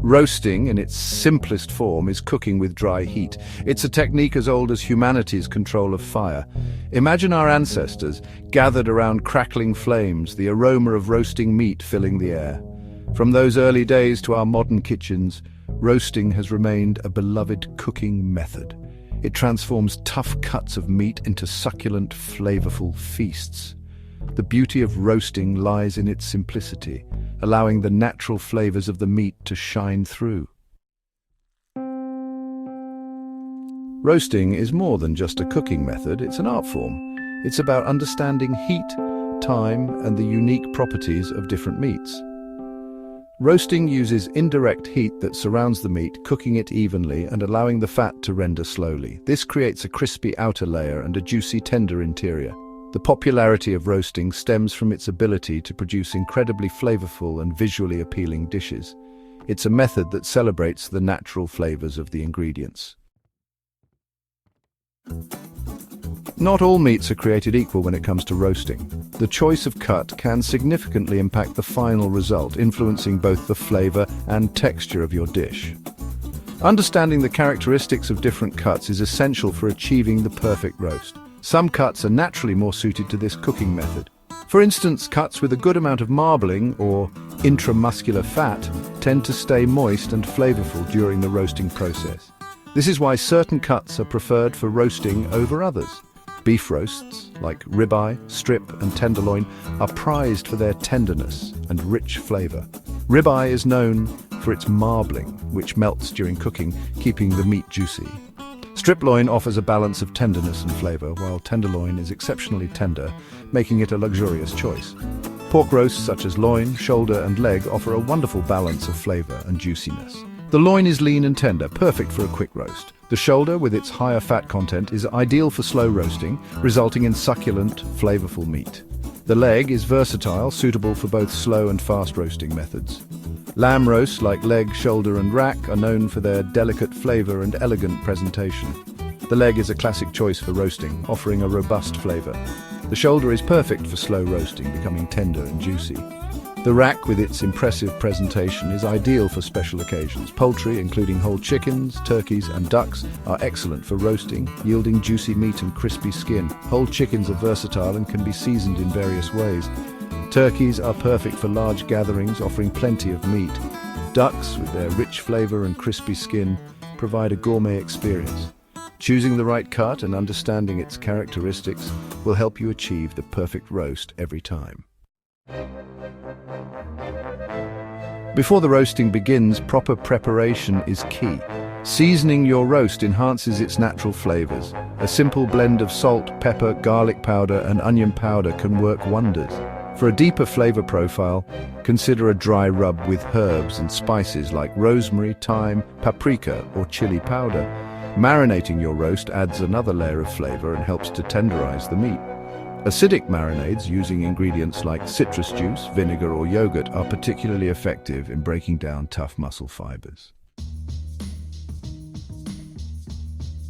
Roasting, in its simplest form, is cooking with dry heat. It's a technique as old as humanity's control of fire. Imagine our ancestors gathered around crackling flames, the aroma of roasting meat filling the air. From those early days to our modern kitchens, roasting has remained a beloved cooking method. It transforms tough cuts of meat into succulent, flavorful feasts. The beauty of roasting lies in its simplicity, allowing the natural flavors of the meat to shine through. Roasting is more than just a cooking method, it's an art form. It's about understanding heat, time, and the unique properties of different meats. Roasting uses indirect heat that surrounds the meat, cooking it evenly and allowing the fat to render slowly. This creates a crispy outer layer and a juicy, tender interior. The popularity of roasting stems from its ability to produce incredibly flavorful and visually appealing dishes. It's a method that celebrates the natural flavors of the ingredients. Not all meats are created equal when it comes to roasting. The choice of cut can significantly impact the final result, influencing both the flavor and texture of your dish. Understanding the characteristics of different cuts is essential for achieving the perfect roast. Some cuts are naturally more suited to this cooking method. For instance, cuts with a good amount of marbling or intramuscular fat tend to stay moist and flavorful during the roasting process. This is why certain cuts are preferred for roasting over others. Beef roasts, like ribeye, strip, and tenderloin, are prized for their tenderness and rich flavor. Ribeye is known for its marbling, which melts during cooking, keeping the meat juicy. Strip loin offers a balance of tenderness and flavor, while tenderloin is exceptionally tender, making it a luxurious choice. Pork roasts such as loin, shoulder, and leg offer a wonderful balance of flavor and juiciness. The loin is lean and tender, perfect for a quick roast. The shoulder, with its higher fat content, is ideal for slow roasting, resulting in succulent, flavorful meat. The leg is versatile, suitable for both slow and fast roasting methods. Lamb roasts like leg, shoulder, and rack are known for their delicate flavor and elegant presentation. The leg is a classic choice for roasting, offering a robust flavor. The shoulder is perfect for slow roasting, becoming tender and juicy. The rack, with its impressive presentation, is ideal for special occasions. Poultry, including whole chickens, turkeys, and ducks, are excellent for roasting, yielding juicy meat and crispy skin. Whole chickens are versatile and can be seasoned in various ways. Turkeys are perfect for large gatherings, offering plenty of meat. Ducks, with their rich flavor and crispy skin, provide a gourmet experience. Choosing the right cut and understanding its characteristics will help you achieve the perfect roast every time. Before the roasting begins, proper preparation is key. Seasoning your roast enhances its natural flavors. A simple blend of salt, pepper, garlic powder, and onion powder can work wonders. For a deeper flavor profile, consider a dry rub with herbs and spices like rosemary, thyme, paprika, or chili powder. Marinating your roast adds another layer of flavor and helps to tenderize the meat. Acidic marinades using ingredients like citrus juice, vinegar, or yogurt are particularly effective in breaking down tough muscle fibers.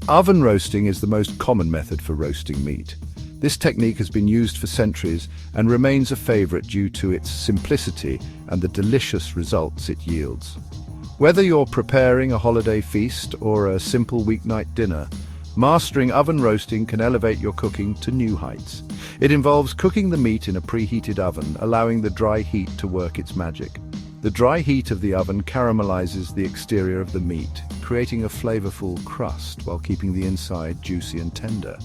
Oven roasting is the most common method for roasting meat. This technique has been used for centuries and remains a favorite due to its simplicity and the delicious results it yields. Whether you're preparing a holiday feast or a simple weeknight dinner, mastering oven roasting can elevate your cooking to new heights. It involves cooking the meat in a preheated oven, allowing the dry heat to work its magic. The dry heat of the oven caramelizes the exterior of the meat, creating a flavorful crust while keeping the inside juicy and tender.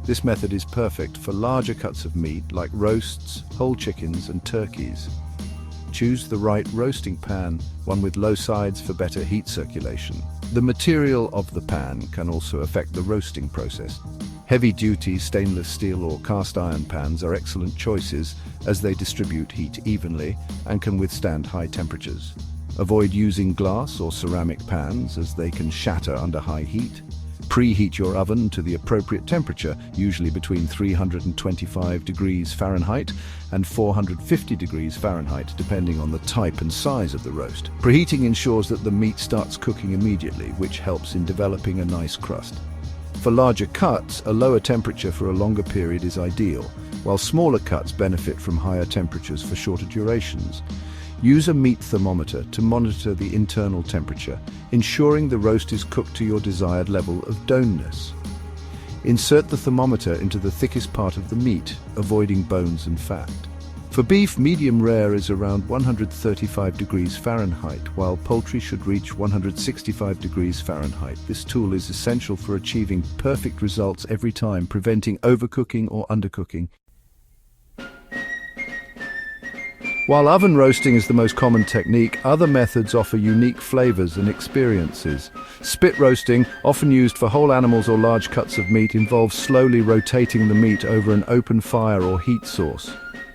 This method is perfect for larger cuts of meat like roasts, whole chickens, and turkeys. Choose the right roasting pan, one with low sides for better heat circulation. The material of the pan can also affect the roasting process. Heavy-duty stainless steel or cast iron pans are excellent choices as they distribute heat evenly and can withstand high temperatures. Avoid using glass or ceramic pans as they can shatter under high heat. Preheat your oven to the appropriate temperature, usually between 325 degrees Fahrenheit and 450 degrees Fahrenheit, depending on the type and size of the roast. Preheating ensures that the meat starts cooking immediately, which helps in developing a nice crust. For larger cuts, a lower temperature for a longer period is ideal, while smaller cuts benefit from higher temperatures for shorter durations. Use a meat thermometer to monitor the internal temperature, ensuring the roast is cooked to your desired level of doneness. Insert the thermometer into the thickest part of the meat, avoiding bones and fat. For beef, medium rare is around 135 degrees Fahrenheit, while poultry should reach 165 degrees Fahrenheit. This tool is essential for achieving perfect results every time, preventing overcooking or undercooking. While oven roasting is the most common technique, other methods offer unique flavors and experiences. Spit roasting, often used for whole animals or large cuts of meat, involves slowly rotating the meat over an open fire or heat source.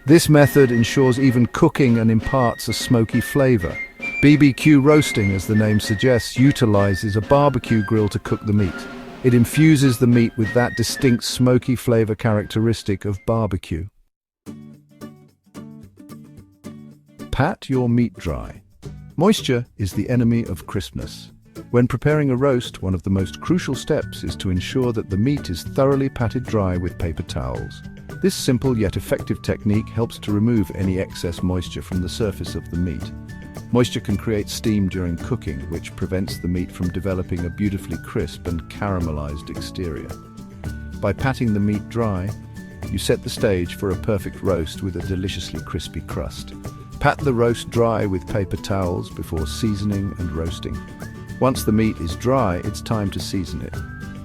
This method ensures even cooking and imparts a smoky flavor. BBQ roasting, as the name suggests, utilizes a barbecue grill to cook the meat. It infuses the meat with that distinct smoky flavor characteristic of barbecue. Pat your meat dry. Moisture is the enemy of crispness. When preparing a roast, one of the most crucial steps is to ensure that the meat is thoroughly patted dry with paper towels. This simple yet effective technique helps to remove any excess moisture from the surface of the meat. Moisture can create steam during cooking, which prevents the meat from developing a beautifully crisp and caramelized exterior. By patting the meat dry, you set the stage for a perfect roast with a deliciously crispy crust. Pat the roast dry with paper towels before seasoning and roasting. Once the meat is dry, it's time to season it.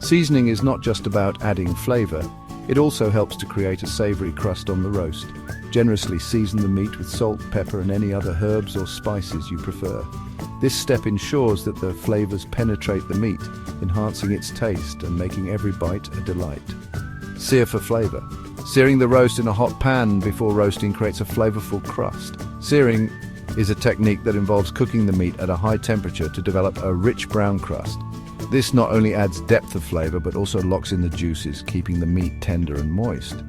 Seasoning is not just about adding flavor, it also helps to create a savory crust on the roast. Generously season the meat with salt, pepper, and any other herbs or spices you prefer. This step ensures that the flavors penetrate the meat, enhancing its taste and making every bite a delight. Sear for flavor. Searing the roast in a hot pan before roasting creates a flavorful crust. Searing is a technique that involves cooking the meat at a high temperature to develop a rich brown crust. This not only adds depth of flavor but also locks in the juices, keeping the meat tender and moist.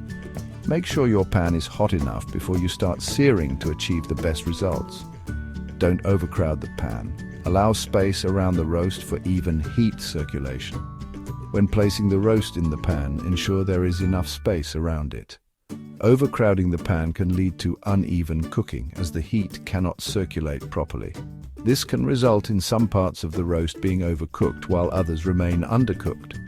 Make sure your pan is hot enough before you start searing to achieve the best results. Don't overcrowd the pan. Allow space around the roast for even heat circulation. When placing the roast in the pan, ensure there is enough space around it. Overcrowding the pan can lead to uneven cooking, as the heat cannot circulate properly. This can result in some parts of the roast being overcooked while others remain undercooked.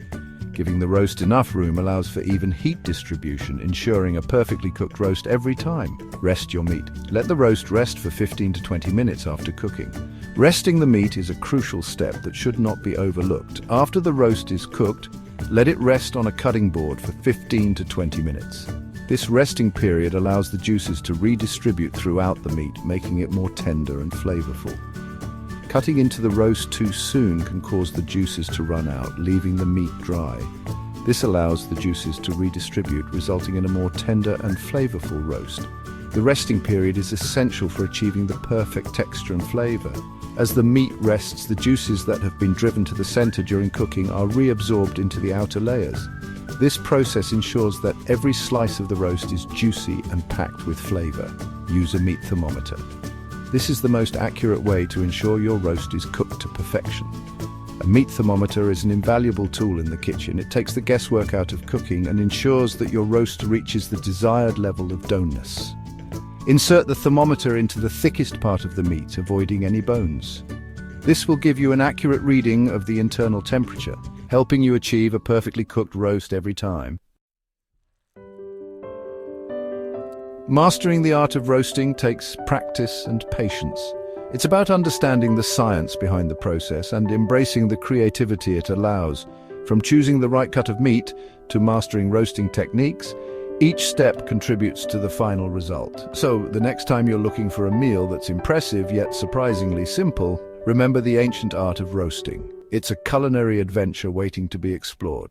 Giving the roast enough room allows for even heat distribution, ensuring a perfectly cooked roast every time. Rest your meat. Let the roast rest for 15 to 20 minutes after cooking. Resting the meat is a crucial step that should not be overlooked. After the roast is cooked, let it rest on a cutting board for 15 to 20 minutes. This resting period allows the juices to redistribute throughout the meat, making it more tender and flavorful. Cutting into the roast too soon can cause the juices to run out, leaving the meat dry. This allows the juices to redistribute, resulting in a more tender and flavorful roast. The resting period is essential for achieving the perfect texture and flavor. As the meat rests, the juices that have been driven to the center during cooking are reabsorbed into the outer layers. This process ensures that every slice of the roast is juicy and packed with flavor. Use a meat thermometer. This is the most accurate way to ensure your roast is cooked to perfection. A meat thermometer is an invaluable tool in the kitchen. It takes the guesswork out of cooking and ensures that your roast reaches the desired level of doneness. Insert the thermometer into the thickest part of the meat, avoiding any bones. This will give you an accurate reading of the internal temperature, helping you achieve a perfectly cooked roast every time. Mastering the art of roasting takes practice and patience. It's about understanding the science behind the process and embracing the creativity it allows. From choosing the right cut of meat to mastering roasting techniques, each step contributes to the final result. So, the next time you're looking for a meal that's impressive yet surprisingly simple, remember the ancient art of roasting. It's a culinary adventure waiting to be explored.